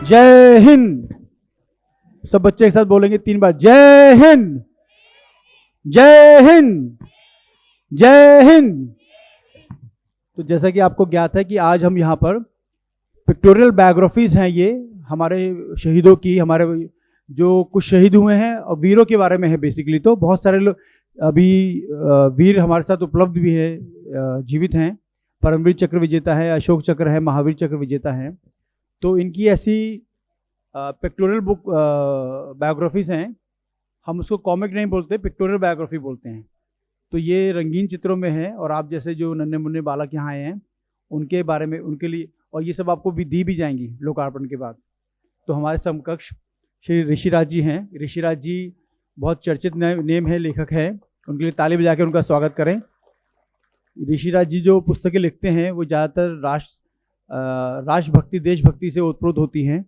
जय हिंद। सब बच्चे एक साथ बोलेंगे 3 बार, जय हिंद, जय हिंद, जय हिंद। तो जैसा कि आपको ज्ञात है कि आज हम यहाँ पर पिक्टोरियल बायोग्राफीज हैं, ये हमारे शहीदों की, हमारे जो कुछ शहीद हुए हैं और वीरों के बारे में है बेसिकली। तो बहुत सारे लोग अभी वीर हमारे साथ उपलब्ध भी है, जीवित हैं। परमवीर चक्र विजेता है, अशोक चक्र है, महावीर चक्र विजेता है। तो इनकी ऐसी पिक्टोरियल बुक बायोग्राफीज हैं। हम उसको कॉमिक नहीं बोलते, पिक्टोरियल बायोग्राफी बोलते हैं। तो ये रंगीन चित्रों में है और आप जैसे जो नन्हे मुन्ने बालक यहाँ आए हैं उनके बारे में, उनके लिए, और ये सब आपको भी दी भी जाएंगी लोकार्पण के बाद। तो हमारे समकक्ष श्री ऋषिराज जी हैं। ऋषिराज जी बहुत चर्चित नेम है, लेखक है। उनके लिए ताली बजा के उनका स्वागत करें। ऋषिराज जी जो पुस्तकें लिखते हैं वो ज़्यादातर राष्ट्रभक्ति, देशभक्ति से ओतप्रोत होती हैं।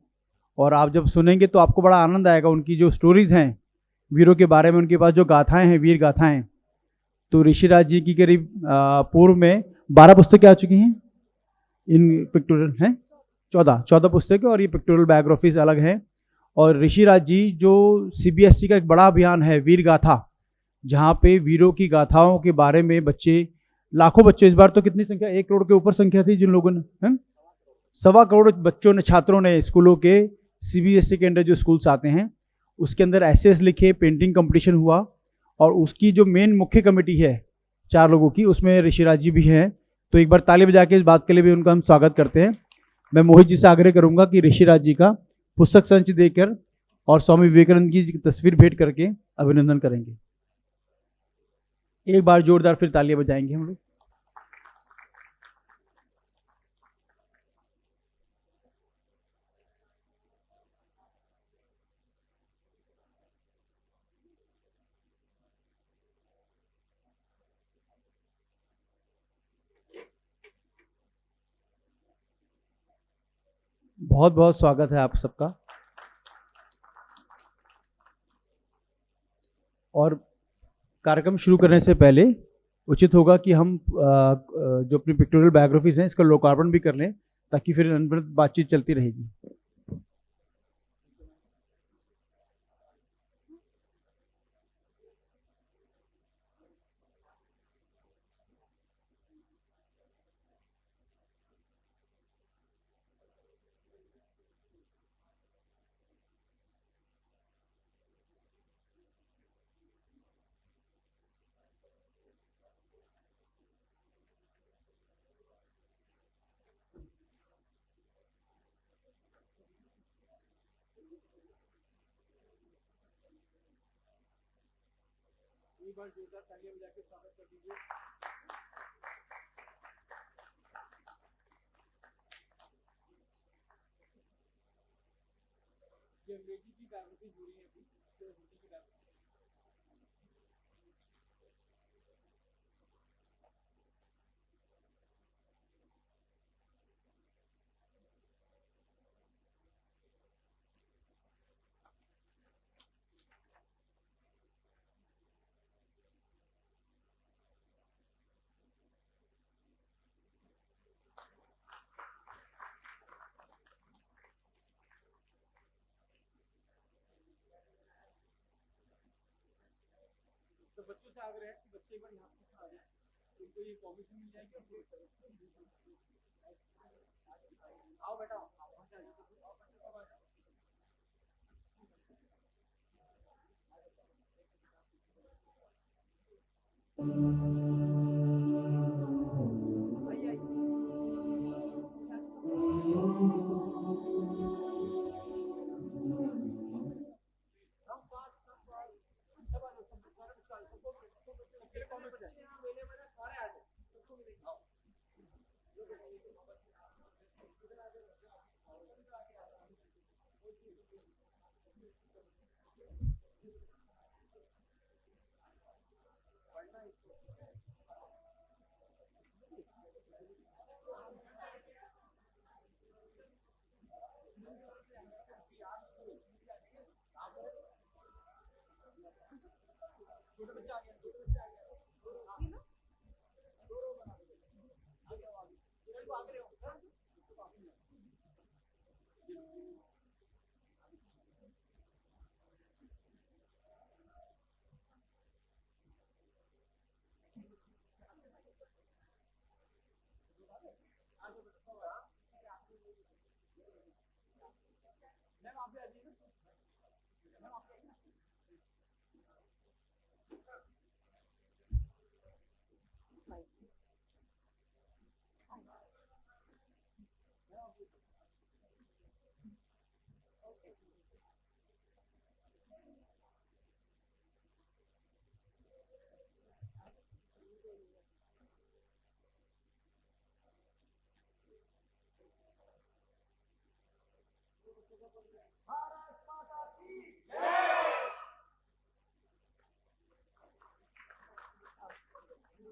और आप जब सुनेंगे तो आपको बड़ा आनंद आएगा। उनकी जो स्टोरीज हैं वीरों के बारे में, उनके पास जो गाथाएं हैं, वीर गाथाएं। तो ऋषिराज जी की करीब पूर्व में 12 पुस्तकें आ चुकी हैं इन पिक्टोरियल हैं, 14 पुस्तकें, और ये पिक्टोरियल बायोग्राफीज अलग हैं। और ऋषिराज जी जो सीबीएसई का एक बड़ा अभियान है वीर गाथा, जहाँ पे वीरों की गाथाओं के बारे में बच्चे, लाखों बच्चे, इस बार तो कितनी संख्या, 1 करोड़ के ऊपर संख्या थी जिन लोगों ने, 1.25 करोड़ बच्चों ने, छात्रों ने, स्कूलों के, सीबीएसई के अंदर जो स्कूल्स आते हैं उसके अंदर एसेस लिखे, पेंटिंग कंपटीशन हुआ। और उसकी जो मेन मुख्य कमेटी है 4 लोगों की, उसमें ऋषिराज जी भी हैं। तो एक बार ताली बजा के इस बात के लिए भी उनका हम स्वागत करते हैं। मैं मोहित जी से आग्रह करूंगा कि ऋषिराज जी का पुस्तक संच देकर और स्वामी विवेकानंद की तस्वीर भेंट करके अभिनंदन करेंगे। एक बार जोरदार फिर तालियां बजाएंगे हम लोग। बहुत बहुत स्वागत है आप सबका। और कार्यक्रम शुरू करने से पहले उचित होगा कि हम जो अपनी पिक्टोरियल बायोग्राफीज हैं इसका लोकार्पण भी कर लें, ताकि फिर अनवरत बातचीत चलती रहेगी। एक बार जोरदार तालियां बजा के स्वागत कर दीजिए। ये अंग्रेजी की बायोग्राफी हो रही है अभी, तो हिंदी की बायोग्राफी। तो बच्चों से आग्रह है कि बच्चे एक बार यहाँ पर आ जाए, उनको ये परमिशन मिल जाएगी। आओ बेटा, आओ बेटा।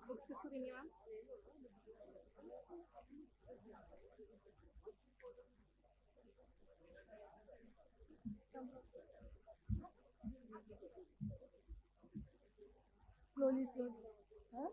बुक्स किसको देनी है मैम? Slowly slowly. हाँ?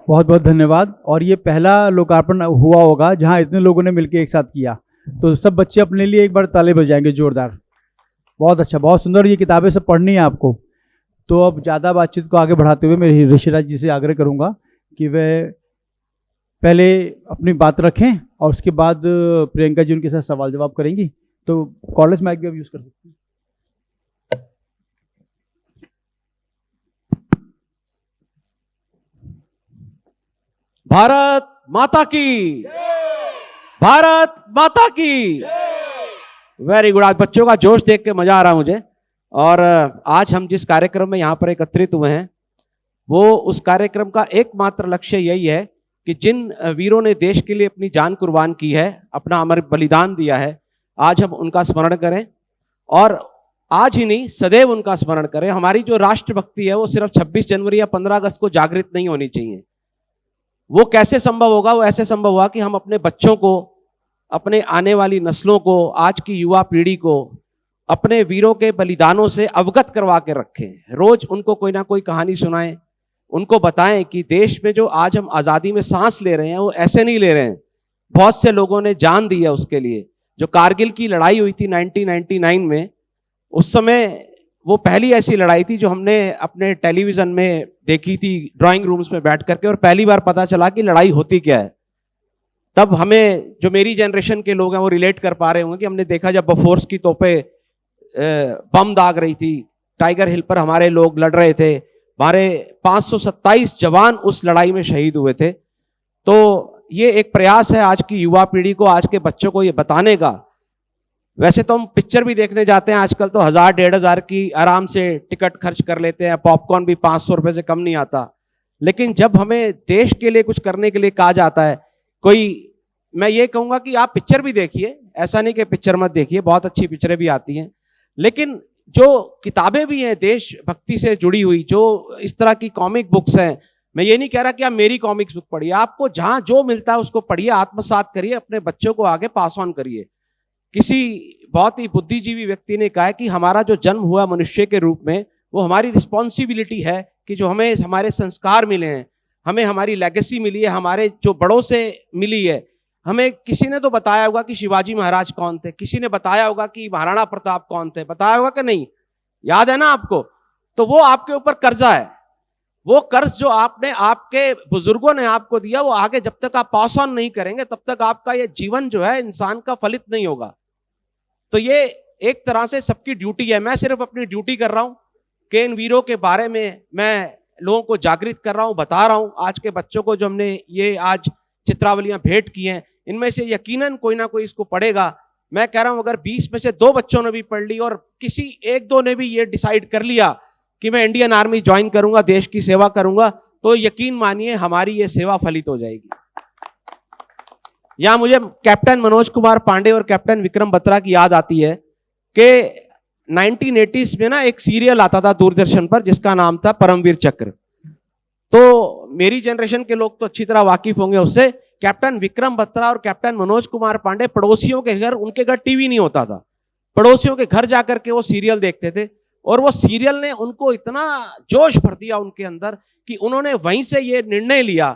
बहुत बहुत धन्यवाद। और ये पहला लोकार्पण हुआ होगा जहां इतने लोगों ने मिलकर एक साथ किया, तो सब बच्चे अपने लिए एक बार ताली बजाएंगे जोरदार। बहुत अच्छा, बहुत सुंदर। ये किताबें सब पढ़नी है आपको। तो अब ज़्यादा बातचीत को आगे बढ़ाते हुए मैं ऋषिराज जी से आग्रह करूंगा कि वे पहले अपनी बात रखें और उसके बाद प्रियंका जी उनके साथ सवाल जवाब करेंगी। तो कॉलेज माइक भी आप यूज़ कर सकते हैं। भारत माता की, भारत माता की। Very good. आज बच्चों का जोश देख के मजा आ रहा मुझे। और आज हम जिस कार्यक्रम में यहाँ पर एकत्रित हुए हैं वो उस कार्यक्रम का एकमात्र लक्ष्य यही है कि जिन वीरों ने देश के लिए अपनी जान कुर्बान की है, अपना अमर बलिदान दिया है, आज हम उनका स्मरण करें। और आज ही नहीं, सदैव उनका स्मरण करें। हमारी जो राष्ट्रभक्ति है वो सिर्फ 26 जनवरी या 15 अगस्त को जागृत नहीं होनी चाहिए। वो कैसे संभव होगा? वो ऐसे संभव हुआ कि हम अपने बच्चों को, अपने आने वाली नस्लों को, आज की युवा पीढ़ी को अपने वीरों के बलिदानों से अवगत करवा के रखें। रोज उनको कोई ना कोई कहानी सुनाएं, उनको बताएं कि देश में जो आज हम आज़ादी में सांस ले रहे हैं वो ऐसे नहीं ले रहे हैं। बहुत से लोगों ने जान दी है उसके लिए। जो कारगिल की लड़ाई हुई थी 1999 में, उस समय वो पहली ऐसी लड़ाई थी जो हमने अपने टेलीविजन में देखी थी, ड्राइंग रूम्स में बैठ करके, और पहली बार पता चला कि लड़ाई होती क्या है। तब हमें, जो मेरी जनरेशन के लोग हैं वो रिलेट कर पा रहे होंगे कि हमने देखा जब बोफोर्स की तोपें बम दाग रही थी, टाइगर हिल पर हमारे लोग लड़ रहे थे, हमारे 527 जवान उस लड़ाई में शहीद हुए थे। तो ये एक प्रयास है आज की युवा पीढ़ी को, आज के बच्चों को ये बताने का। वैसे तो हम पिक्चर भी देखने जाते हैं आजकल, तो 1000-1500 की आराम से टिकट खर्च कर लेते हैं, पॉपकॉर्न भी 500 रुपए से कम नहीं आता। लेकिन जब हमें देश के लिए कुछ करने के लिए कहा जाता है, मैं ये कहूंगा कि आप पिक्चर भी देखिए, ऐसा नहीं कि पिक्चर मत देखिए, बहुत अच्छी पिक्चरें भी आती हैं। लेकिन जो किताबें भी हैं देशभक्ति से जुड़ी हुई, जो इस तरह की कॉमिक बुक्स हैं, मैं ये नहीं कह रहा कि आप मेरी कॉमिक्स बुक पढ़िए, आपको जहां जो मिलता है उसको पढ़िए, आत्मसात करिए, अपने बच्चों को आगे पास ऑन करिए। किसी बहुत ही बुद्धिजीवी व्यक्ति ने कहा है कि हमारा जो जन्म हुआ मनुष्य के रूप में, वो हमारी रिस्पॉन्सिबिलिटी है कि जो हमें हमारे संस्कार मिले हैं, हमें हमारी लेगेसी मिली है, हमारे जो बड़ों से मिली है। हमें किसी ने तो बताया होगा कि शिवाजी महाराज कौन थे, किसी ने बताया होगा कि महाराणा प्रताप कौन थे, बताया होगा कि नहीं? याद है ना आपको? तो वो आपके ऊपर कर्जा है। वो कर्ज जो आपने, आपके बुजुर्गों ने आपको दिया, वो आगे जब तक आप पास ऑन नहीं करेंगे तब तक आपका ये जीवन जो है इंसान का फलित नहीं होगा। तो ये एक तरह से सबकी ड्यूटी है। मैं सिर्फ अपनी ड्यूटी कर रहा हूं कि इन वीरों के बारे में मैं लोगों को जागृत कर रहा हूं, बता रहा हूं। आज के बच्चों को जो हमने ये आज चित्रावलियां भेंट की हैं, इनमें से यकीनन कोई ना कोई इसको पढ़ेगा। मैं कह रहा हूं अगर 20 में से 2 बच्चों ने भी पढ़ ली और किसी 1-2 ने भी ये डिसाइड कर लिया कि मैं इंडियन आर्मी ज्वाइन करूंगा, देश की सेवा करूंगा, तो यकीन मानिए हमारी ये सेवा फलित हो जाएगी। यहां मुझे कैप्टन मनोज कुमार पांडे और कैप्टन विक्रम बत्रा की याद आती है कि 1980s में ना एक सीरियल आता था दूरदर्शन पर जिसका नाम था परमवीर चक्र। तो मेरी जनरेशन के लोग तो अच्छी तरह वाकिफ होंगे उससे। कैप्टन विक्रम बत्रा और कैप्टन मनोज कुमार पांडे पड़ोसियों के घर, उनके घर टीवी नहीं होता था, पड़ोसियों के घर जाकर के वो सीरियल देखते थे, और वो सीरियल ने उनको इतना जोश भर दिया उनके अंदर कि उन्होंने वहीं से ये निर्णय लिया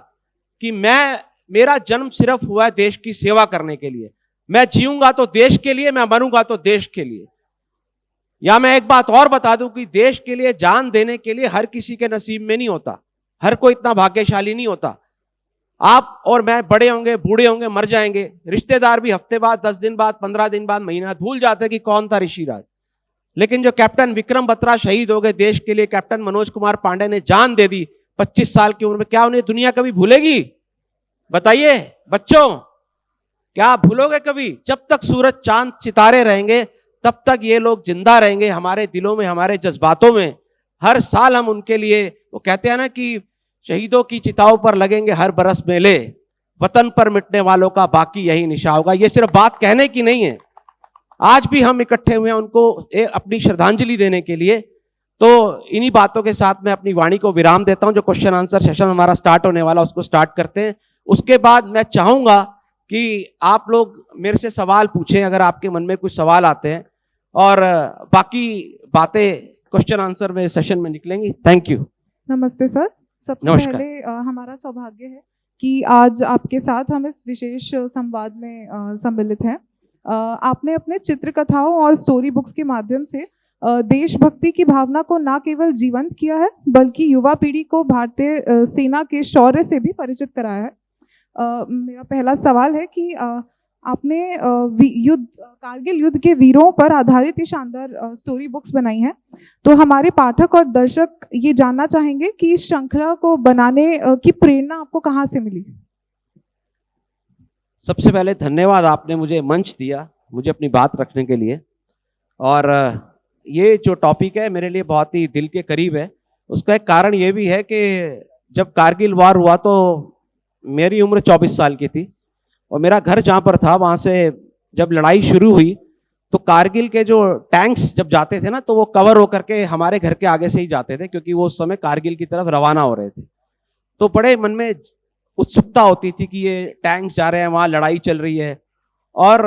कि मेरा जन्म सिर्फ हुआ है देश की सेवा करने के लिए, मैं जीऊंगा तो देश के लिए, मैं मरूंगा तो देश के लिए। या मैं एक बात और बता दूं कि देश के लिए जान देने के लिए हर किसी के नसीब में नहीं होता, हर कोई इतना भाग्यशाली नहीं होता। आप और मैं बड़े होंगे, बूढ़े होंगे, मर जाएंगे, रिश्तेदार भी हफ्ते बाद, 10 दिन बाद, 15 दिन बाद, महीना भूल जाते कि कौन था ऋषिराज। लेकिन जो कैप्टन विक्रम बत्रा शहीद हो गए देश के लिए, कैप्टन मनोज कुमार पांडे ने जान दे दी 25 साल की उम्र में, क्या उन्हें दुनिया कभी भूलेगी? बताइए बच्चों, क्या आप भूलोगे कभी? जब तक सूरज चांद सितारे रहेंगे तब तक ये लोग जिंदा रहेंगे हमारे दिलों में, हमारे जज्बातों में। हर साल हम उनके लिए, वो कहते हैं ना कि शहीदों की चिताओं पर लगेंगे हर बरस मेले, वतन पर मिटने वालों का बाकी यही निशा होगा। ये सिर्फ बात कहने की नहीं है, आज भी हम इकट्ठे हुए हैं उनको अपनी श्रद्धांजलि देने के लिए। तो इन्हीं बातों के साथ मैं अपनी वाणी को विराम देता हूं। जो क्वेश्चन आंसर सेशन हमारा स्टार्ट होने वाला उसको स्टार्ट करते हैं। उसके बाद मैं चाहूंगा कि आप लोग मेरे से सवाल पूछें अगर आपके मन में कुछ सवाल आते हैं, और बाकी बातें क्वेश्चन आंसर में सेशन में निकलेंगी। Thank you. नमस्ते सर। सबसे नमस्कार। पहले हमारा सौभाग्य है कि आज आपके साथ हम इस विशेष संवाद में सम्मिलित हैं। आपने अपने चित्रकथाओं और स्टोरी बुक्स के माध्यम से देशभक्ति की भावना को न केवल जीवंत किया है बल्कि युवा पीढ़ी को भारतीय सेना के शौर्य से भी परिचित कराया है। मेरा पहला सवाल है कि आपने कारगिल युद्ध के वीरों पर आधारित ये शानदार स्टोरी बुक्स बनाई हैं, तो हमारे पाठक और दर्शक ये जानना चाहेंगे कि इस श्रृंखला को बनाने की प्रेरणा आपको कहाँ से मिली? सबसे पहले धन्यवाद, आपने मुझे मंच दिया मुझे अपनी बात रखने के लिए। और ये जो टॉपिक है मेरे लिए बहुत ही दिल के करीब है। उसका एक कारण ये भी है कि जब कारगिल वार हुआ तो मेरी उम्र 24 साल की थी, और मेरा घर जहाँ पर था वहाँ से जब लड़ाई शुरू हुई तो कारगिल के जो टैंक्स जब जाते थे ना तो वो कवर होकर के हमारे घर के आगे से ही जाते थे, क्योंकि वो उस समय कारगिल की तरफ रवाना हो रहे थे। तो बड़े मन में उत्सुकता होती थी कि ये टैंक्स जा रहे हैं, वहाँ लड़ाई चल रही है। और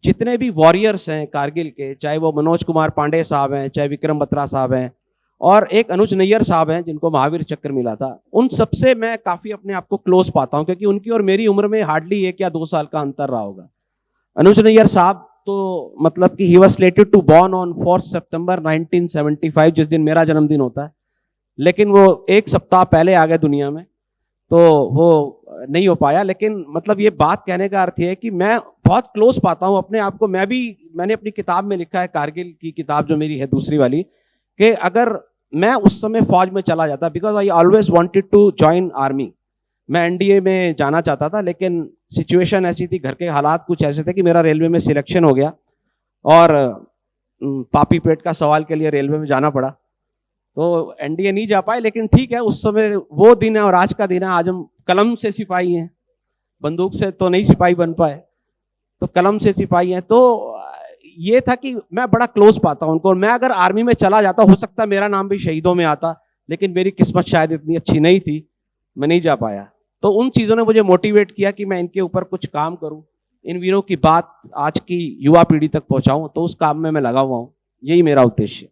जितने भी वॉरियर्स हैं कारगिल के, चाहे वो मनोज कुमार पांडे साहब हैं, चाहे विक्रम बत्रा साहब हैं, और एक अनुज नैयर साहब हैं जिनको महावीर चक्र मिला था, उन सबसे मैं काफी अपने आप को क्लोज पाता हूं, क्योंकि उनकी और मेरी उम्र में हार्डली 1 या 2 साल का अंतर रहा होगा। अनुज नैयर साहब तो मतलब कि he was slated to born on 4 सितंबर 1975, जिस दिन मेरा जन्मदिन होता है, लेकिन वो 1 सप्ताह पहले आ गए दुनिया में, तो वो नहीं हो पाया। लेकिन मतलब ये बात कहने का अर्थ है कि मैं बहुत क्लोज पाता हूं अपने आप को। मैंने अपनी किताब में लिखा है, कारगिल की किताब जो मेरी है दूसरी वाली, कि अगर मैं उस समय फौज में चला जाता, because I always wanted to join army, मैं एनडीए में जाना चाहता था, लेकिन सिचुएशन ऐसी थी, घर के हालात कुछ ऐसे थे कि मेरा रेलवे में सिलेक्शन हो गया और पापी पेट का सवाल के लिए रेलवे में जाना पड़ा, तो एनडीए नहीं जा पाए। लेकिन ठीक है, उस समय वो दिन है और आज का दिन है। आज हम कलम से सिपाही हैं, बंदूक से तो नहीं सिपाही बन पाए, तो कलम से सिपाही हैं। तो ये था कि मैं बड़ा क्लोज पाता हूं उनको, और मैं अगर आर्मी में चला जाता, हो सकता मेरा नाम भी शहीदों में आता, लेकिन मेरी किस्मत शायद इतनी अच्छी नहीं थी, मैं नहीं जा पाया। तो उन चीजों ने मुझे मोटिवेट किया कि मैं इनके ऊपर कुछ काम करूं, इन वीरों की बात आज की युवा पीढ़ी तक पहुंचाऊं, तो उस काम में मैं लगा हुआ हूं। यही मेरा उद्देश्य।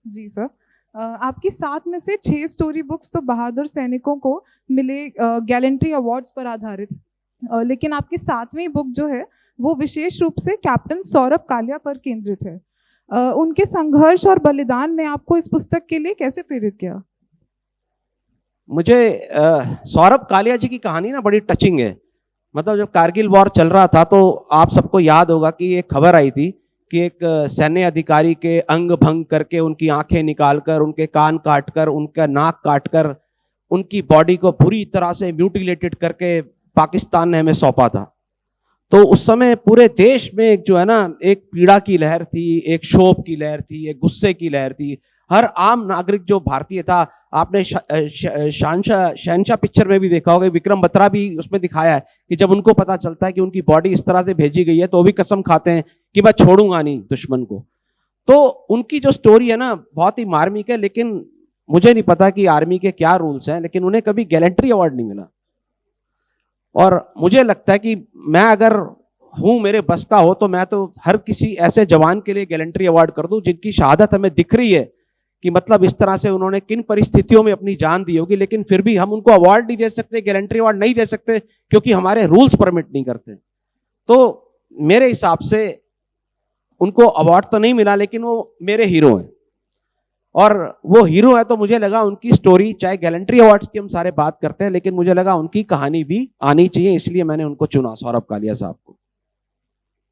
जी सर। आपकी 7 में से 6 स्टोरी बुक्स तो बहादुर सैनिकों को मिले गैलेंट्री अवार्ड्स पर आधारित, लेकिन आपकी 7वीं बुक जो है वो विशेष रूप से कैप्टन सौरभ कालिया पर केंद्रित है। उनके संघर्ष और बलिदान ने आपको इस पुस्तक के लिए कैसे प्रेरित किया? मुझे सौरभ कालिया जी की कहानी ना बड़ी टचिंग है। मतलब जब कारगिल वॉर चल रहा था तो आप सबको याद होगा कि एक खबर आई थी कि एक सैन्य अधिकारी के अंग भंग करके, उनकी आंखें निकालकर, उनके कान काटकर, उनका नाक काटकर, उनकी बॉडी को बुरी तरह से म्यूटिलेटेड करके पाकिस्तान ने हमें सौंपा था। तो उस समय पूरे देश में एक जो है ना, एक पीड़ा की लहर थी, एक क्षोभ की लहर थी, एक गुस्से की लहर थी। हर आम नागरिक जो भारतीय था, आपने शहंशाह पिक्चर में भी देखा होगा, विक्रम बत्रा भी उसमें दिखाया है कि जब उनको पता चलता है कि उनकी बॉडी इस तरह से भेजी गई है तो वो भी कसम खाते हैं कि मैं छोड़ूंगा नहीं दुश्मन को। तो उनकी जो स्टोरी है ना बहुत ही मार्मिक है, लेकिन मुझे नहीं पता कि आर्मी के क्या रूल्स हैं, लेकिन उन्हें कभी गैलेंट्री अवार्ड नहीं मिला। और मुझे लगता है कि मैं अगर हूं, मेरे बस का हो, तो मैं तो हर किसी ऐसे जवान के लिए गैलेंट्री अवार्ड कर दूं जिनकी शहादत हमें दिख रही है कि मतलब इस तरह से उन्होंने किन परिस्थितियों में अपनी जान दी होगी, लेकिन फिर भी हम उनको अवार्ड नहीं दे सकते, गैलेंट्री अवार्ड नहीं दे सकते क्योंकि हमारे रूल्स परमिट नहीं करते। तो मेरे हिसाब से उनको अवार्ड तो नहीं मिला, लेकिन वो मेरे हीरो हैं, और वो हीरो है तो मुझे लगा उनकी स्टोरी, चाहे गैलेंट्री अवार्ड की हम सारे बात करते हैं, लेकिन मुझे लगा उनकी कहानी भी आनी चाहिए, इसलिए मैंने उनको चुना, सौरभ कालिया साहब को।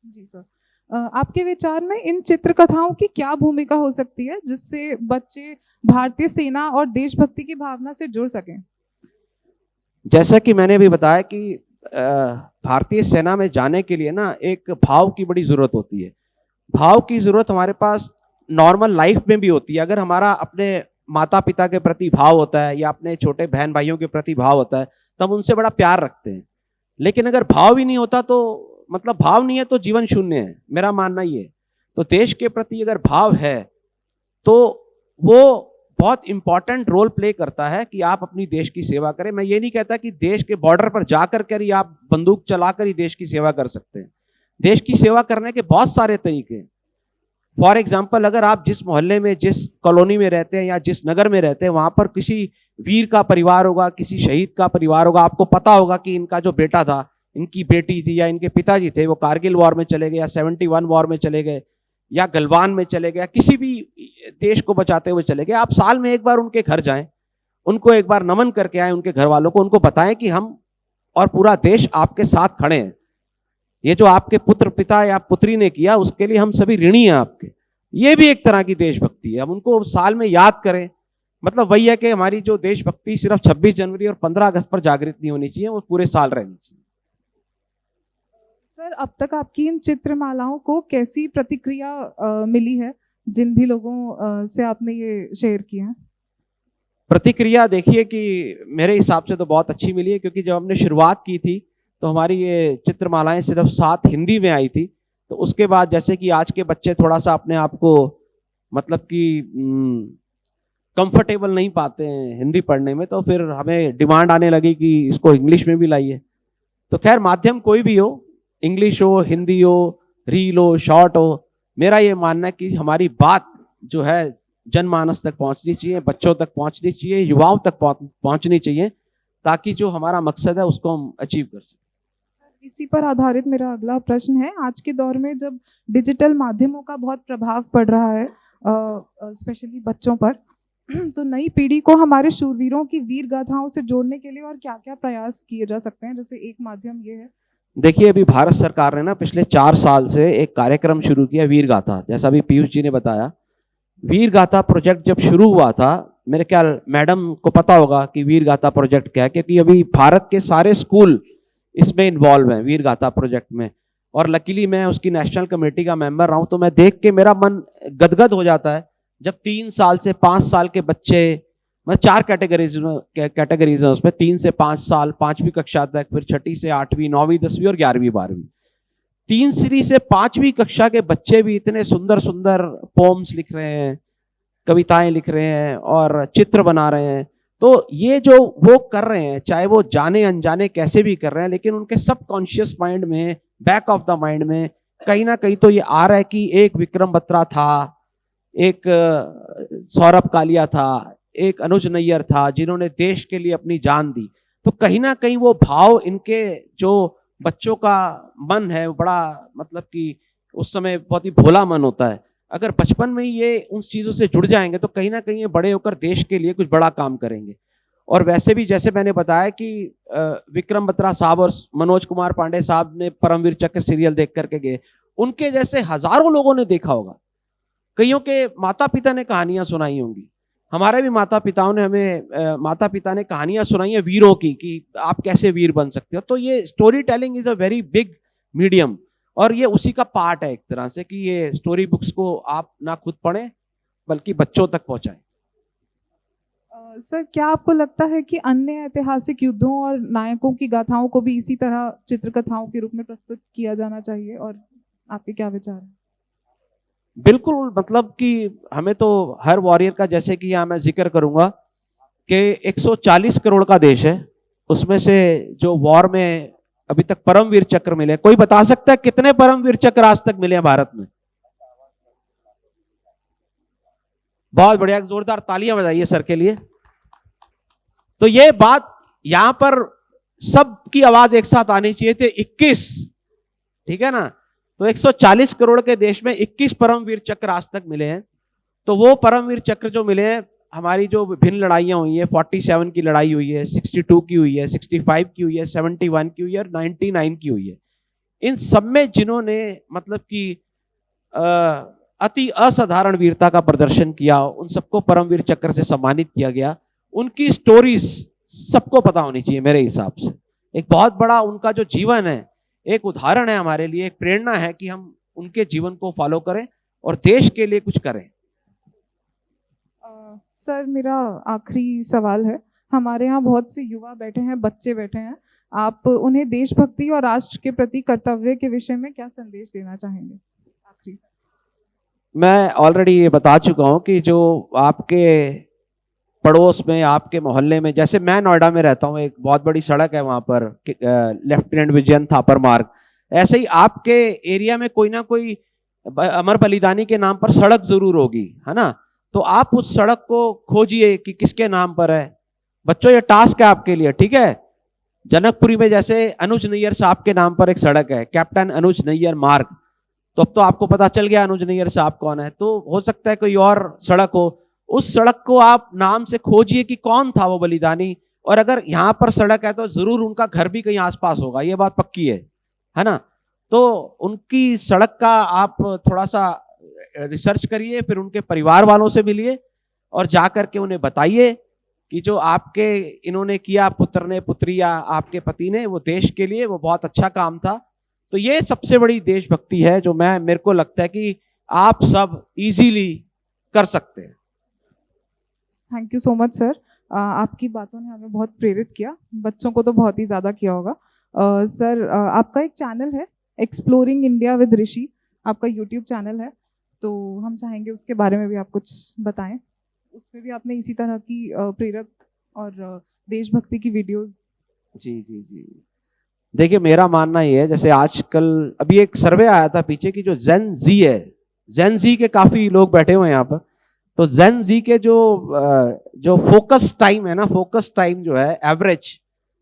जी सर, आपके विचार में इन चित्रकथाओं की क्या भूमिका हो सकती है जिससे बच्चे भारतीय सेना और देशभक्ति की भावना से जुड़ सकें? जैसा कि मैंने भी बताया कि भारतीय सेना में जाने के लिए ना एक भाव की बड़ी जरूरत होती है। भाव की जरूरत हमारे पास नॉर्मल लाइफ में भी होती है। अगर हमारा अपने माता पिता के प्रति भाव होता है या अपने छोटे बहन भाइयों के प्रति भाव होता है, तब उनसे बड़ा प्यार रखते हैं। लेकिन अगर भाव ही नहीं होता तो मतलब भाव नहीं है तो जीवन शून्य है, मेरा मानना ये है। तो देश के प्रति अगर भाव है तो वो बहुत इंपॉर्टेंट रोल प्ले करता है कि आप अपनी देश की सेवा करें। मैं ये नहीं कहता कि देश के बॉर्डर पर जाकर कर ही आप बंदूक चलाकर ही देश की सेवा कर सकते हैं। देश की सेवा करने के बहुत सारे तरीके हैं। फॉर एग्जाम्पल, अगर आप जिस मोहल्ले में, जिस कॉलोनी में रहते हैं या जिस नगर में रहते हैं, वहां पर किसी वीर का परिवार होगा, किसी शहीद का परिवार होगा, आपको पता होगा कि इनका जो बेटा था, इनकी बेटी थी या इनके पिताजी थे, वो कारगिल वॉर में चले गए या 71 वॉर में चले गए या गलवान में चले गए, किसी भी देश को बचाते हुए चले गए। आप साल में एक बार उनके घर जाएं, उनको एक बार नमन करके आए, उनके घर वालों को, उनको बताएं कि हम और पूरा देश आपके साथ खड़े हैं। ये जो आपके पुत्र पिता या पुत्री ने किया, उसके लिए हम सभी ऋणी हैं आपके। ये भी एक तरह की देशभक्ति है। हम उनको साल में याद करें। मतलब वही है कि हमारी जो देशभक्ति सिर्फ 26 जनवरी और 15 अगस्त पर जागृत नहीं होनी चाहिए, वो पूरे साल रहनी चाहिए। सर, अब तक आपकी इन चित्रमालाओं को कैसी प्रतिक्रिया मिली है, जिन भी लोगों से आपने ये शेयर किया है? प्रतिक्रिया देखिए कि मेरे हिसाब से तो बहुत अच्छी मिली है, क्योंकि जब हमने शुरुआत की थी तो हमारी ये चित्रमालाएं सिर्फ 7 हिंदी में आई थी। तो उसके बाद जैसे कि आज के बच्चे थोड़ा सा अपने आप को मतलब कि कंफर्टेबल नहीं पाते हैं हिंदी पढ़ने में, तो फिर हमें डिमांड आने लगी कि इसको इंग्लिश में भी लाइए। तो खैर, माध्यम कोई भी हो, इंग्लिश हो, हिंदी हो, रील हो, शॉर्ट हो, मेरा ये मानना है कि हमारी बात जो है जनमानस तक पहुंचनी चाहिए, बच्चों तक पहुंचनी चाहिए, युवाओं तक पहुंचनी चाहिए, ताकि जो हमारा मकसद है उसको हम अचीव कर सकें। इसी पर आधारित मेरा अगला प्रश्न है, आज के दौर में जब डिजिटल माध्यमों का बहुत प्रभाव पड़ रहा है स्पेशली बच्चों पर, तो नई पीढ़ी को हमारे शूरवीरों की वीर गाथाओं से जोड़ने के लिए और क्या क्या प्रयास किए जा सकते हैं? जैसे एक माध्यम ये है, देखिए अभी भारत सरकार ने ना पिछले 4 साल से एक कार्यक्रम शुरू किया, वीर गाथा। जैसा अभी पीयूष जी ने बताया, वीर गाथा प्रोजेक्ट जब शुरू हुआ था, मेरे ख्याल मैडम को पता होगा कि वीर गाथा प्रोजेक्ट क्या है, क्योंकि अभी भारत के सारे स्कूल इसमें इन्वॉल्व हैं वीर गाथा प्रोजेक्ट में। और लकीली मैं उसकी नेशनल कमेटी का मेंबर रहा हूं, तो मैं देख के मेरा मन गदगद हो जाता है जब 3 साल से 5 साल के बच्चे, मैं 4 कैटेगरीज हैं उसमें, 3 से 5 साल, 5वीं कक्षा तक, फिर 6ठी से 8वीं, 9वीं, 10वीं और 11वीं 12वीं, 3 से 5वीं कक्षा के बच्चे भी इतने सुंदर सुंदर पोम्स लिख रहे हैं, कविताएं लिख रहे हैं और चित्र बना रहे हैं। तो ये जो वो कर रहे हैं, चाहे वो जाने अनजाने कैसे भी कर रहे हैं, लेकिन उनके सबकॉन्शियस माइंड में, बैक ऑफ द माइंड में कहीं ना कहीं तो ये आ रहा है कि एक विक्रम बत्रा था, एक सौरभ कालिया था, एक अनुज नैयर था, जिन्होंने देश के लिए अपनी जान दी। तो कहीं ना कहीं वो भाव, इनके जो बच्चों का मन है, बड़ा मतलब कि उस समय बहुत ही भोला मन होता है। अगर बचपन में ही ये उन चीजों से जुड़ जाएंगे तो कहीं ना कहीं ये बड़े होकर देश के लिए कुछ बड़ा काम करेंगे। और वैसे भी जैसे मैंने बताया कि विक्रम बत्रा साहब और मनोज कुमार पांडे साहब ने परमवीर चक्र सीरियल देख करके गए, उनके जैसे हजारों लोगों ने देखा होगा। कईयों के माता पिता ने कहानियां सुनाई होंगी, हमारे भी माता पिताओं ने हमें माता पिता ने कहानियां सुनाई है वीरों की, कि आप कैसे वीर बन सकते हो। तो ये story telling is a very big medium, और ये उसी का पार्ट है एक तरह से, कि ये स्टोरी बुक्स को आप ना खुद पढ़ें, बल्कि बच्चों तक पहुंचाएं। सर, क्या आपको लगता है कि अन्य ऐतिहासिक युद्धों और नायकों की गाथाओं को भी इसी तरह चित्रकथाओं के रूप में प्रस्तुत किया जाना चाहिए, और आपके क्या विचार हैं? बिल्कुल, मतलब कि हमें तो हर वॉरियर का, जैसे कि यहाँ मैं जिक्र करूंगा कि 140 करोड़ का देश है, उसमें से जो वॉर में अभी तक परमवीर चक्र मिले, कोई बता सकता है कितने परमवीर चक्र आज तक मिले हैं भारत में? बहुत बढ़िया, जोरदार तालियां बजाइए सर के लिए। तो ये बात यहां पर सबकी आवाज एक साथ आनी चाहिए थे। 21, ठीक है ना? तो 140 करोड़ के देश में 21 परमवीर चक्र आज तक मिले हैं। तो वो परमवीर चक्र जो मिले हैं, हमारी जो विभिन्न लड़ाइयां हुई है, 47 की लड़ाई हुई है, 62 की हुई है, 65 की हुई है, 71 की हुई है और 99 की हुई है, इन सब में जिन्होंने मतलब कि अति असाधारण वीरता का प्रदर्शन किया, उन सबको परमवीर चक्र से सम्मानित किया गया। उनकी स्टोरीज सबको पता होनी चाहिए मेरे हिसाब से। एक बहुत बड़ा उनका जो जीवन है, एक उदाहरण है हमारे लिए, एक प्रेरणा है कि हम उनके जीवन को फॉलो करें और देश के लिए कुछ करें। सर, मेरा आखिरी सवाल है। हमारे यहाँ बहुत से युवा बैठे हैं, बच्चे बैठे हैं। आप उन्हें देशभक्ति और राष्ट्र के प्रति कर्तव्य के विषय में क्या संदेश देना चाहेंगे? आखिरी। मैं ऑलरेडी ये बता चुका हूं कि जो आपके पड़ोस में, आपके मोहल्ले में, जैसे मैं नोएडा में रहता हूं, एक बहुत बड़ी सड़क है वहां पर, लेफ्टिनेंट विजयन थापर मार्ग, ऐसे ही आपके एरिया में कोई ना कोई अमर बलिदानी के नाम पर सड़क जरूर होगी, है ना? तो आप उस सड़क को खोजिए कि किसके नाम पर है। बच्चों, ये टास्क है आपके लिए, ठीक है? जनकपुरी में जैसे अनुज नैयर साहब के नाम पर एक सड़क है, कैप्टन अनुज नैयर मार्ग। तो अब तो आपको पता चल गया अनुज नैयर साहब कौन है। तो हो सकता है कोई और सड़क हो, उस सड़क को आप नाम से खोजिए कि कौन था वो बलिदानी। और अगर यहां पर सड़क है तो जरूर उनका घर भी कहीं आसपास होगा, ये बात पक्की है ना? तो उनकी सड़क का आप थोड़ा सा रिसर्च करिए, फिर उनके परिवार वालों से मिलिए और जाकर के उन्हें बताइए कि जो आपके इन्होंने किया, पुत्र ने, पुत्री या आपके पति ने, वो देश के लिए वो बहुत अच्छा काम था। तो ये सबसे बड़ी देशभक्ति है जो मेरे को लगता है कि आप सब इजीली कर सकते हैं। Thank you so much sir. आपकी बातों ने हमें बहुत प्रेरित किया, बच्चों को तो बहुत ही ज़्यादा किया होगा। सर, आपका एक चैनल है एक्सप्लोरिंग इंडिया विद ऋषि, आपका यूट्यूब चैनल है, तो हम चाहेंगे उसके बारे में भी आप कुछ बताएं। उसमें भी आपने इसी तरह की प्रेरक और देशभक्ति की वीडियोस। जी जी जी, देखिए मेरा मानना ये है, जैसे आजकल अभी एक सर्वे आया था पीछे की, जो जेन जी है, जेन जी के काफी लोग बैठे हुए हैं यहाँ पर। तो जेन जी के जो फोकस टाइम है ना, फोकस टाइम जो है एवरेज,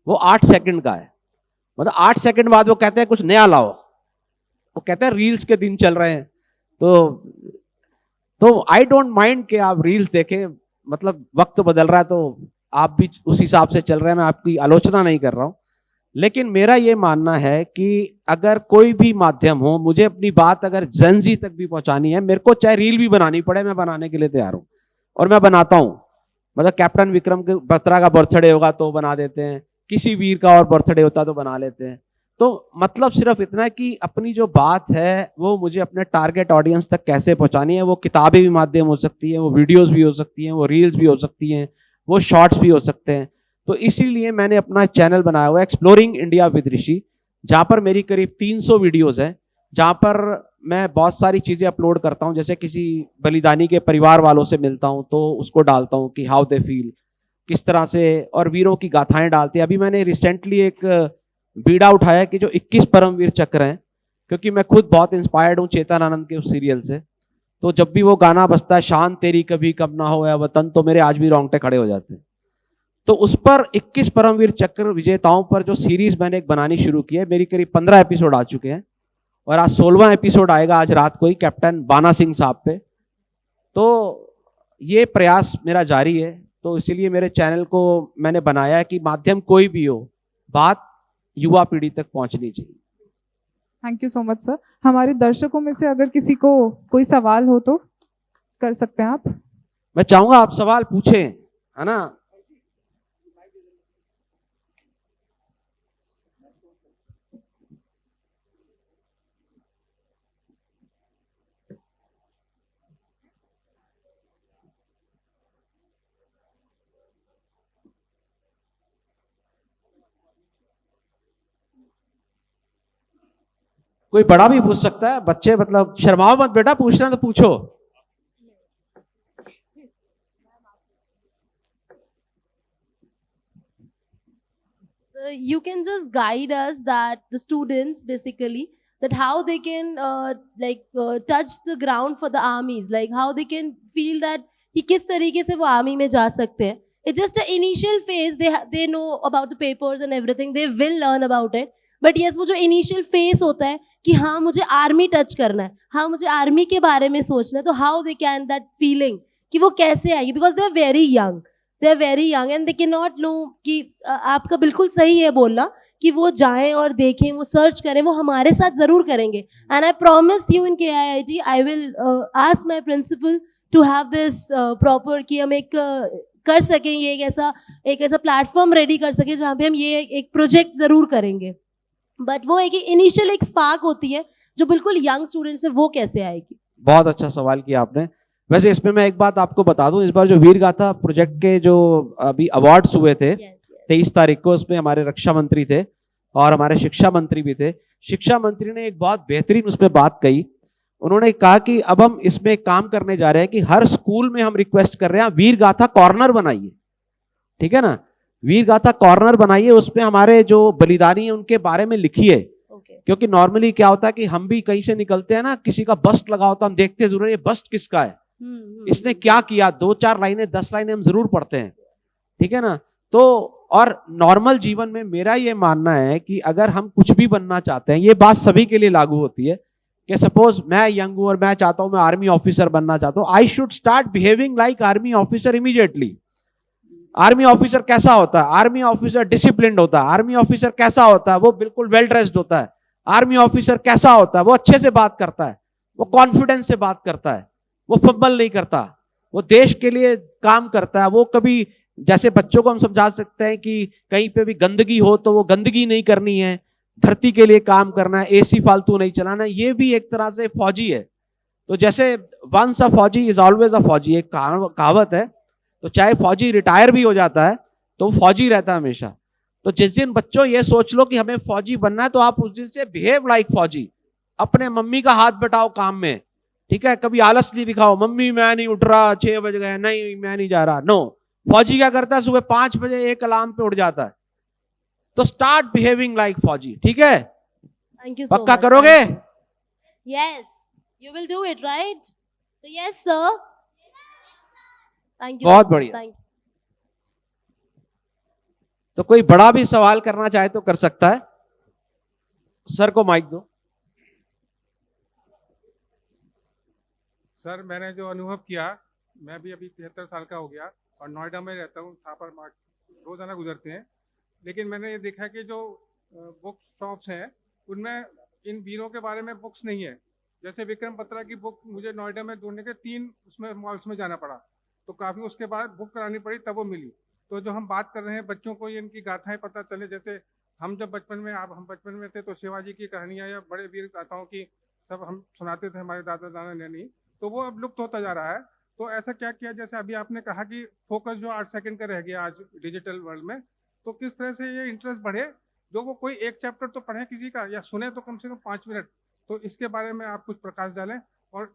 वो 8 सेकंड का है। मतलब 8 सेकंड बाद वो कहते हैं कुछ नया लाओ, वो कहते हैं रील्स के दिन चल रहे हैं। तो आई डोंट माइंड कि आप रील्स देखें, मतलब वक्त बदल रहा है तो आप भी उस हिसाब से चल रहे हैं, मैं आपकी आलोचना नहीं कर रहा हूं। लेकिन मेरा ये मानना है कि अगर कोई भी माध्यम हो, मुझे अपनी बात अगर जेनजी तक भी पहुंचानी है, मेरे को चाहे रील भी बनानी पड़े, मैं बनाने के लिए तैयार हूं और मैं बनाता हूं। मतलब कैप्टन विक्रम के बत्रा का बर्थडे होगा तो बना देते हैं, किसी वीर का और बर्थडे होता तो बना लेते हैं। तो मतलब सिर्फ इतना है कि अपनी जो बात है वो मुझे अपने टारगेट ऑडियंस तक कैसे पहुंचानी है। वो किताबें भी माध्यम हो सकती है, वो वीडियोस भी हो सकती हैं, वो रील्स भी हो सकती हैं, वो शॉर्ट्स भी हो सकते हैं। तो इसीलिए मैंने अपना चैनल बनाया हुआ है एक्सप्लोरिंग इंडिया विद ऋषि, जहां पर मेरी करीब 300 वीडियोस हैं, जहां पर मैं बहुत सारी चीजें अपलोड करता हूं। जैसे किसी बलिदानी के परिवार वालों से मिलता हूं तो उसको डालता हूं कि हाउ दे फील, किस तरह से, और वीरों की गाथाएं डालते हैं। अभी मैंने रिसेंटली एक बीड़ा उठाया कि जो 21 परमवीर चक्र हैं, क्योंकि मैं खुद बहुत इंस्पायर्ड हूं चेतन आनंद के उस सीरियल से। तो जब भी वो गाना बजता है, शान तेरी कभी कब ना हो या वतन, तो मेरे आज भी रोंगटे खड़े हो जाते हैं। तो उस पर 21 परमवीर चक्र विजेताओं पर जो सीरीज मैंने एक बनानी शुरू की है, मेरी करीब 15 एपिसोड आ चुके हैं और आज 16वां एपिसोड आएगा आज रात को ही, कैप्टन बाना सिंह साहब पे। तो ये प्रयास मेरा जारी है। तो इसीलिए मेरे चैनल को मैंने बनाया है कि माध्यम कोई भी हो, बात युवा पीढ़ी तक पहुंचनी चाहिए। Thank you so much sir. हमारे दर्शकों में से अगर किसी को कोई सवाल हो तो कर सकते हैं आप। मैं चाहूंगा आप सवाल पूछें, है ना? कोई बड़ा भी पूछ सकता है, बच्चे मतलब शर्माओ मत बेटा, पूछना है तो पूछो। So you can just guide us that the students basically that how they can touch the ground for the armies, like how they can feel that कि किस तरीके से वो आर्मी में जा सकते हैं. It's just an initial phase. They know about the papers and everything. They will learn about it. But yes, वो जो initial phase होता है कि हाँ मुझे आर्मी टच करना है, हाँ मुझे आर्मी के बारे में सोचना है, तो how they can that feeling कि वो कैसे आएगी, because they are very young. They are very young and they cannot know कि आपका बिल्कुल सही है बोलना कि वो जाएं और देखें, वो सर्च करें, वो हमारे साथ जरूर करेंगे. And I promise you in KIIT, I will ask my principal to have this proper कि हम एक कर सकें, ये एक ऐसा प्लेटफॉर्म रेडी कर सके जहाँ पे हम ये एक प्रोजेक्ट जरूर करेंगे. बट वो एक इनिशियल एक स्पार्क होती है जो बिल्कुल यंग स्टूडेंट्स है, वो कैसे आएगी. बहुत अच्छा सवाल किया आपने. वैसे इसमें मैं एक बात आपको बता दूं, इस बार जो वीर गाथा प्रोजेक्ट के जो अभी अवार्ड्स हुए थे 23 तारीख को, उसमें हमारे रक्षा मंत्री थे और हमारे शिक्षा मंत्री भी थे. शिक्षा मंत्री ने एक बहुत बेहतरीन उसमें बात कही. उन्होंने कहा कि अब हम इसमें एक काम करने जा रहे हैं कि हर स्कूल में हम रिक्वेस्ट कर रहे हैं वीर गाथा कॉर्नर बनाइए. ठीक है ना, वीर गाथा कॉर्नर बनाइए, उसमें हमारे जो बलिदानी है उनके बारे में लिखिए. क्योंकि नॉर्मली क्या होता है कि हम भी कहीं से निकलते हैं ना, किसी का बस्ट लगा होता है, हम देखते जरूर ये बस्ट किसका है, इसने क्या किया, 2-4 लाइनें 10 लाइनें हम जरूर पढ़ते हैं. ठीक है ना. तो और नॉर्मल जीवन में मेरा ये मानना है कि अगर हम कुछ भी बनना चाहते हैं, ये बात सभी के लिए लागू होती है कि सपोज मैं यंग हूं और मैं चाहता हूं मैं आर्मी ऑफिसर बनना चाहता हूं, I should start behaving like army officer immediately. Army officer कैसा होता है? आर्मी ऑफिसर डिसिप्लिन्ड होता है. आर्मी ऑफिसर कैसा होता है? वो बिल्कुल वेल ड्रेस्ड होता है. आर्मी ऑफिसर कैसा होता है? वो अच्छे से बात करता है, वो कॉन्फिडेंस से बात करता है, वो फब्बल नहीं करता, वो देश के लिए काम करता है. वो कभी, जैसे बच्चों को हम समझा सकते हैं कि कहीं पे भी गंदगी हो तो वो गंदगी नहीं करनी है, धरती के लिए काम करना है, एसी फालतू नहीं चलाना. ये भी एक तरह से फौजी है. तो जैसे वंस अ फौजी इज ऑलवेज अ फौजी, एक कहावत है. तो चाहे फौजी रिटायर भी हो जाता है तो फौजी रहता है हमेशा. तो जिस दिन बच्चों ये सोच लो कि हमें फौजी बनना है, तो आप उस दिन से बिहेव लाइक फौजी. अपने मम्मी का हाथ बटाओ काम में. ठीक है, कभी आलस नहीं दिखाओ, मम्मी मैं नहीं उठ रहा, 6 बज गए, नहीं मैं नहीं जा रहा. नो, फौजी क्या करता है, सुबह 5 बजे एक अलार्म पे उठ जाता है. तो स्टार्ट बिहेविंग लाइक फौजी. ठीक है, थैंक यू. पक्का करोगे? Yes, you will do it right. So yes sir, thank you. बहुत बढ़िया. तो कोई बड़ा भी सवाल करना चाहे तो कर सकता है. सर को माइक दो. सर, मैंने जो अनुभव किया, मैं भी अभी 73 साल का हो गया और नोएडा में रहता हूँ. थापर मार्ग रोजाना गुजरते हैं. लेकिन मैंने ये देखा कि जो बुक शॉप्स हैं उनमें इन वीरों के बारे में बुक्स नहीं है. जैसे विक्रम बत्रा की बुक मुझे नोएडा में ढूंढने के 3 उसमें मॉल्स में जाना पड़ा, तो काफ़ी उसके बाद बुक करानी पड़ी तब वो मिली. तो जो हम बात कर रहे हैं, बच्चों को ये इनकी गाथाएं पता चले. जैसे हम जब बचपन में, हम बचपन में थे तो शिवाजी की कहानियाँ या बड़े वीर गाथाओं की सब हम सुनाते थे, हमारे दादा दादा नानी. तो वो अब लुप्त होता जा रहा है. तो ऐसा क्या किया, जैसे अभी आपने कहा कि फोकस जो 8 सेकंड का रह गया आज डिजिटल वर्ल्ड में, तो किस तरह से ये इंटरेस्ट बढ़े, जो वो कोई एक चैप्टर तो पढ़े किसी का या सुने तो कम से कम 5 मिनट. तो इसके बारे में आप कुछ प्रकाश डालें. और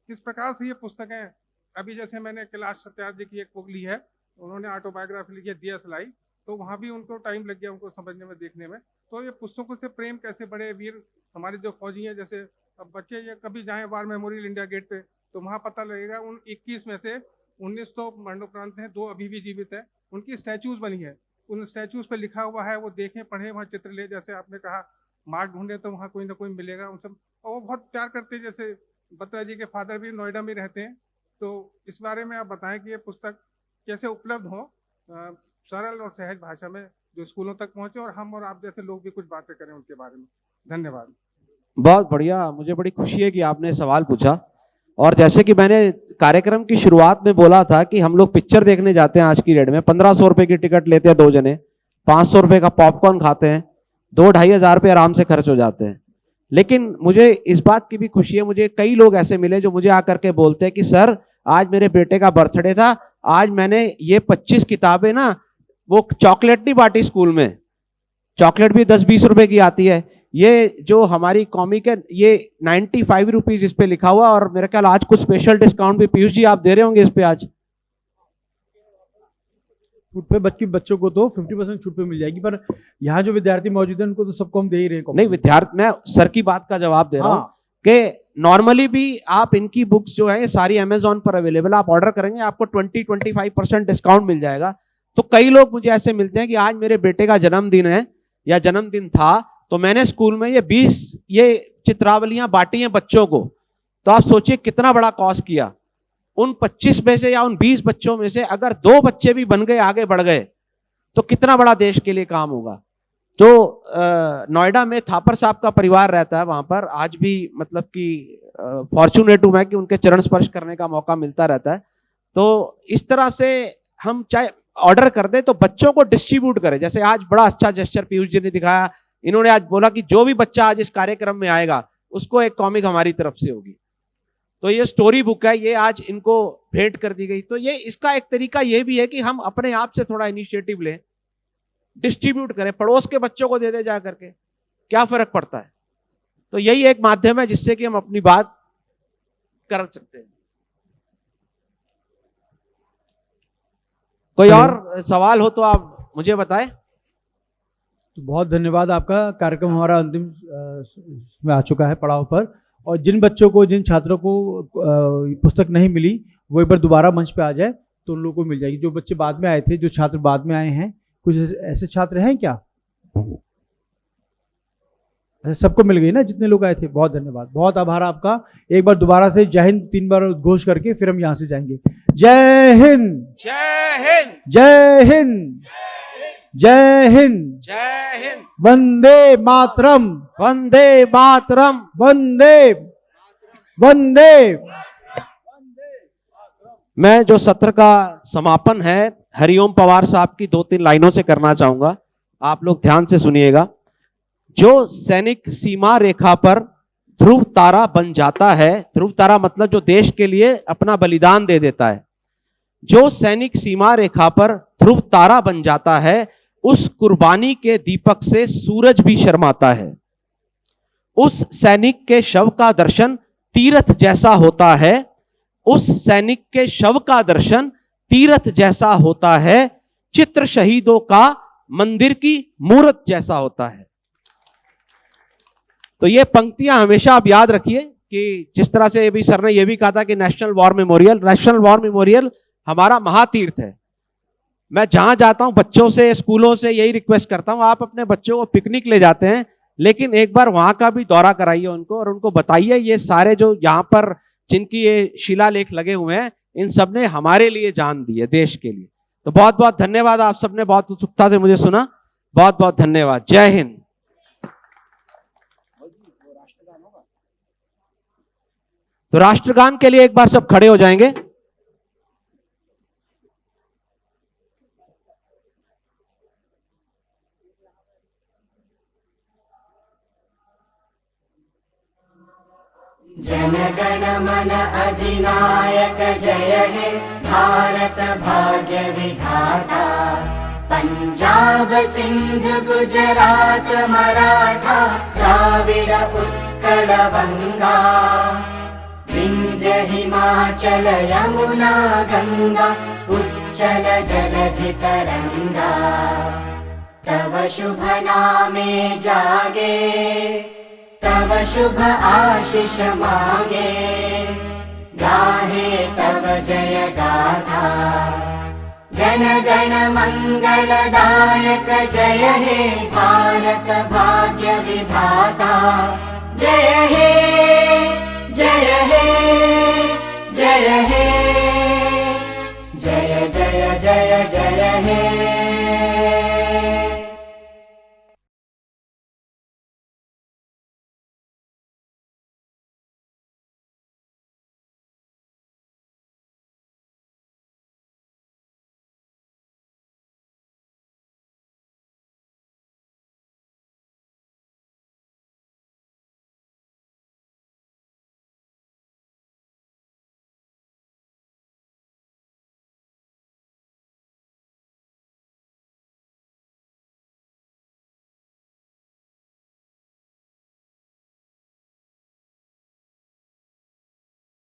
किस प्रकार से ये पुस्तकें, अभी जैसे मैंने कैलाश सत्यार्थी जी की एक बुक ली है, उन्होंने ऑटोबायोग्राफी लिखी है दिया सलाई, तो वहाँ भी उनको टाइम लग गया उनको समझने में, देखने में. तो ये पुस्तकों से प्रेम कैसे बढ़े. वीर हमारे जो फौजी हैं, जैसे अब बच्चे ये कभी जाएँ वार मेमोरियल इंडिया गेट पे, तो वहाँ पता लगेगा उन 21 में से 19 तो मरणोपरांत हैं, 2 अभी भी जीवित है. उनकी स्टैचूज बनी है, उन स्टैचूज पे लिखा हुआ है, वो देखें पढ़ें, वहाँ चित्र ले. जैसे आपने कहा मार्ग ढूंढे तो वहाँ कोई ना कोई मिलेगा उन सब. और वो बहुत प्यार करते हैं. जैसे बत्रा जी के फादर भी नोएडा में रहते हैं. तो इस बारे में आप बताएं कि ये पुस्तक कैसे उपलब्ध हो सरल और सहज भाषा में, जो स्कूलों तक पहुंचे और हम और आप जैसे लोग भी कुछ बातें करें उनके बारे में. धन्यवाद. बहुत बढ़िया, मुझे बड़ी खुशी है कि आपने सवाल पूछा. और जैसे कि मैंने कार्यक्रम की शुरुआत में बोला था कि हम लोग पिक्चर देखने जाते हैं आज की डेट में, 1500 रुपए की टिकट लेते हैं 2 जने, 500 रुपए का पॉपकॉर्न खाते हैं, 2-2.5 हजार रुपये आराम से खर्च हो जाते हैं. लेकिन मुझे इस बात की भी खुशी है, मुझे कई लोग ऐसे मिले जो मुझे आकर के बोलते हैं कि सर आज मेरे बेटे का बर्थडे था, आज मैंने ये 25 किताबें ना, वो चॉकलेट नहीं बांटी स्कूल में, चॉकलेट भी 10-20 रुपए की आती है, ये जो हमारी कॉमिक है ये 95 रुपीज इस पे लिखा हुआ, और मेरे ख्याल आज कुछ स्पेशल डिस्काउंट भी पीयूष जी आप दे रहे होंगे इस पे आज। छूट पे बच्चों को तो 50% छूट पे मिल जाएगी, पर यहाँ जो विद्यार्थी मौजूद हैं उनको तो सबको हम दे ही रहे हैं। नहीं, विद्यार्थी, मैं सर की बात का जवाब दे रहा हूँ हाँ। कि नॉर्मली भी आप इनकी बुक्स जो है ये सारी अमेजोन पर अवेलेबल, आप ऑर्डर करेंगे आपको 20-25% डिस्काउंट मिल जाएगा। तो कई लोग मुझे ऐसे मिलते हैं कि आज मेरे बेटे का जन्मदिन है या जन्मदिन था, तो मैंने स्कूल में ये 20 ये चित्रावलियां बांटी हैं बच्चों को। तो आप सोचिए कितना बड़ा कॉस्ट किया। उन 25 में से या उन 20 बच्चों में से अगर 2 बच्चे भी बन गए, आगे बढ़ गए, तो कितना बड़ा देश के लिए काम होगा। तो नोएडा में थापर साहब का परिवार रहता है, वहां पर आज भी मतलब कि फॉर्चुनेट हूं मैं कि उनके चरण स्पर्श करने का मौका मिलता रहता है। तो इस तरह से हम चाहे ऑर्डर कर दे तो बच्चों को डिस्ट्रीब्यूट करें। जैसे आज बड़ा अच्छा जेस्चर पीयूष जी ने दिखाया, इन्होंने आज बोला कि जो भी बच्चा आज इस कार्यक्रम में आएगा उसको एक कॉमिक हमारी तरफ से होगी। तो ये स्टोरी बुक है, ये आज इनको भेंट कर दी गई। तो ये इसका एक तरीका ये भी है कि हम अपने आप से थोड़ा इनिशिएटिव लें, डिस्ट्रीब्यूट करें, पड़ोस के बच्चों को दे दे जा करके, क्या फर्क पड़ता है। तो यही एक माध्यम है जिससे कि हम अपनी बात कर सकते हैं। कोई और सवाल हो तो आप मुझे बताएं। तो बहुत धन्यवाद आपका। कार्यक्रम हमारा अंतिम में आ चुका है पड़ाव पर, और जिन बच्चों को, जिन छात्रों को पुस्तक नहीं मिली वो एक बार दोबारा मंच पे आ जाए तो उन लोगों को मिल जाएगी। जो बच्चे बाद में आए थे, जो छात्र बाद में आए हैं, कुछ ऐसे छात्र हैं क्या? ऐसे सबको मिल गई ना जितने लोग आए थे? बहुत धन्यवाद, बहुत आभार आपका। एक बार दोबारा से जय हिंद 3 बार उद्घोष करके फिर हम यहाँ से जाएंगे। जय हिंद, जय हिंद, जय हिंद, जय हिंद, जय हिंद, वंदे मातरम, वंदे मातरम, वंदे वंदे। मैं जो सत्र का समापन है हरिओम पवार साहब की 2-3 लाइनों से करना चाहूंगा, आप लोग ध्यान से सुनिएगा। जो सैनिक सीमा रेखा पर ध्रुव तारा बन जाता है, ध्रुव तारा मतलब जो देश के लिए अपना बलिदान दे देता है, जो सैनिक सीमा रेखा पर ध्रुव तारा बन जाता है, उस कुर्बानी के दीपक से सूरज भी शर्माता है। उस सैनिक के शव का दर्शन तीर्थ जैसा होता है, उस सैनिक के शव का दर्शन तीर्थ जैसा होता है, चित्र शहीदों का मंदिर की मूर्त जैसा होता है। तो ये पंक्तियां हमेशा आप याद रखिए कि जिस तरह से अभी सर ने यह भी कहा था कि नेशनल वॉर मेमोरियल हमारा महातीर्थ है। मैं जहां जाता हूं बच्चों से, स्कूलों से यही रिक्वेस्ट करता हूं, आप अपने बच्चों को पिकनिक ले जाते हैं, लेकिन एक बार वहां का भी दौरा कराइए उनको, और उनको बताइए ये सारे जो यहाँ पर जिनकी ये शिलालेख लगे हुए हैं, इन सब ने हमारे लिए जान दी है, देश के लिए। तो बहुत बहुत धन्यवाद, आप सबने बहुत उत्सुकता से मुझे सुना, बहुत बहुत धन्यवाद। जय हिंद। तो राष्ट्रगान के लिए एक बार सब खड़े हो जाएंगे। जनगण मन अधिनायक जय हे भारत भाग्य विधाता, पंजाब सिंध गुजरात मराठा द्राविड़ उत्कल बंगा, विंध्य हिमाचल यमुना गंगा उच्चल जलधि तरंगा, तव शुभ नामे जागे तव शुभ आशीष मांगे, गाहे तव जय गाथा, जन गण मंगलदायक जय हे भारत भाग्य विधाता, जय हे जय हे जय हे जय जय जय जय हे।